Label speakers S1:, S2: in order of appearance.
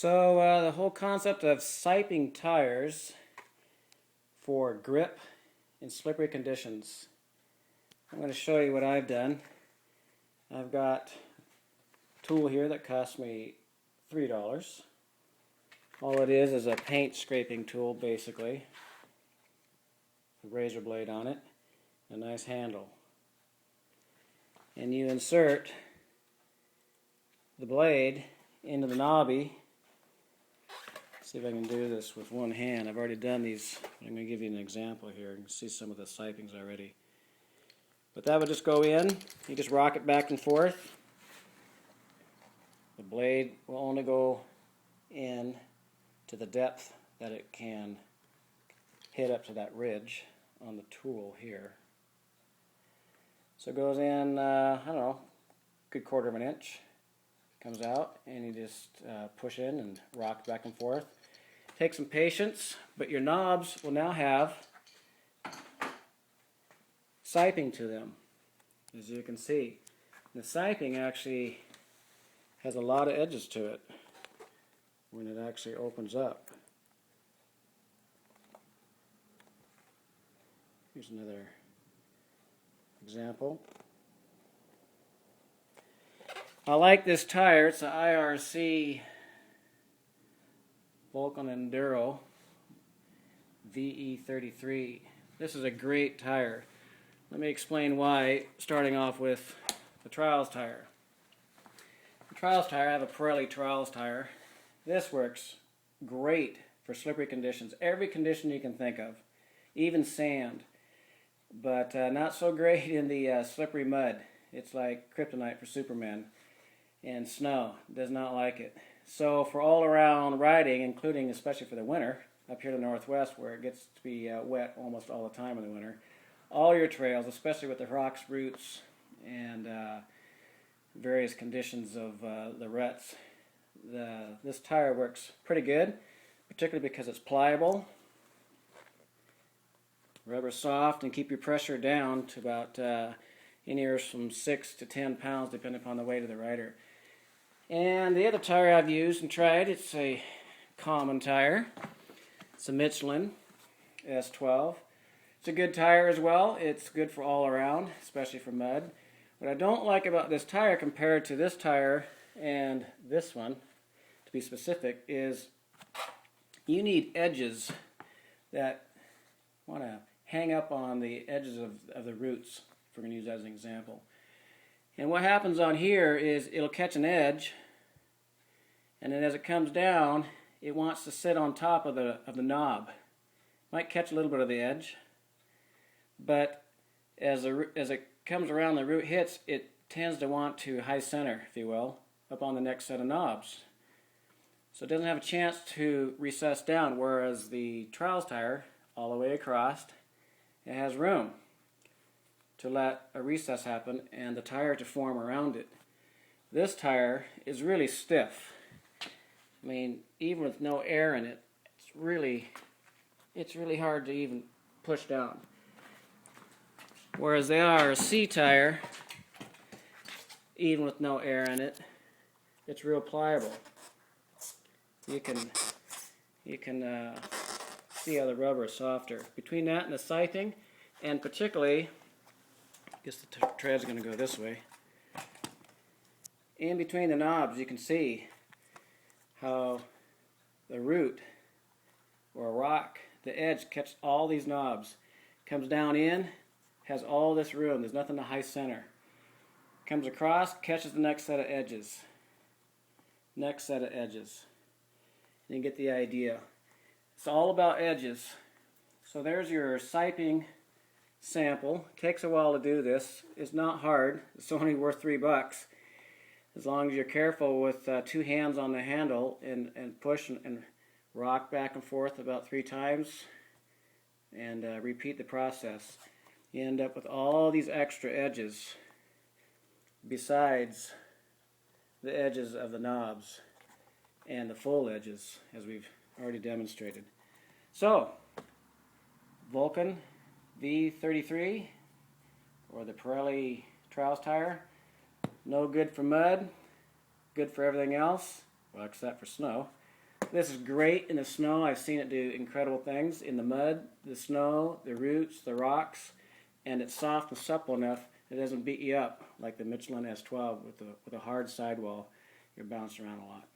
S1: So the whole concept of siping tires for grip in slippery conditions. I'm going to show you what I've done. I've got a tool here that cost me $3. All it is a paint scraping tool, basically. A razor blade on it, a nice handle. And you insert the blade into the knobby. See if I can do this with one hand. I've already done these. I'm going to give you an example here. You can see some of the sipings already. But that would just go in. You just rock it back and forth. The blade will only go in to the depth that it can hit up to that ridge on the tool here. So it goes in, I don't know, good quarter of an inch. Comes out and you just push in and rock back and forth. Take some patience, but your knobs will now have siping to them, as you can see. The siping actually has a lot of edges to it when it actually opens up. Here's another example. I like this tire. It's an IRC Vulcan Enduro VE33. This is a great tire. Let me explain why, starting off with the Trials tire. The Trials tire, I have a Pirelli Trials tire. This works great for slippery conditions, every condition you can think of, even sand, but not so great in the slippery mud. It's like kryptonite for Superman. And snow, does not like it. So for all around riding, including especially for the winter, up here in the Northwest where it gets to be wet almost all the time in the winter, all your trails, especially with the rocks, roots, and various conditions of the ruts, this tire works pretty good, particularly because it's pliable, rubber soft, and keep your pressure down to about anywhere from 6 to 10 pounds depending upon the weight of the rider. And the other tire I've used and tried, it's a common tire. It's a Michelin S12. It's a good tire as well. It's good for all around, especially for mud. What I don't like about this tire compared to this tire and this one, to be specific, is you need edges that want to hang up on the edges of the roots, if we're going to use that as an example. And what happens on here is it'll catch an edge, and then as it comes down, it wants to sit on top of the knob. Might catch a little bit of the edge, but as it comes around, the root hits, it tends to want to high center, if you will, up on the next set of knobs. So it doesn't have a chance to recess down, whereas the Trials tire, all the way across, it has room to let a recess happen and the tire to form around it. This tire is really stiff. I mean, even with no air in it, it's really hard to even push down. Whereas the IRC tire, even with no air in it, it's real pliable. You can see how the rubber is softer. Between that and the siping, and particularly, I guess the tread's going to go this way. In between the knobs, you can see how the root or a rock, the edge, catches all these knobs. Comes down in, has all this room. There's nothing to high center. Comes across, catches the next set of edges. Next set of edges. And you get the idea. It's all about edges. So there's your siping sample. It takes a while to do this. It's not hard. It's only worth $3 as long as you're careful with 2 hands on the handle and push and rock back and forth about 3 times and repeat the process. You end up with all these extra edges besides the edges of the knobs and the full edges, as we've already demonstrated. So Vulcan V33 or the Pirelli Trials tire, no good for mud, good for everything else, well except for snow. This is great in the snow. I've seen it do incredible things in the mud, the snow, the roots, the rocks, and it's soft and supple enough it doesn't beat you up like the Michelin S12 with a hard sidewall. You're bouncing around a lot.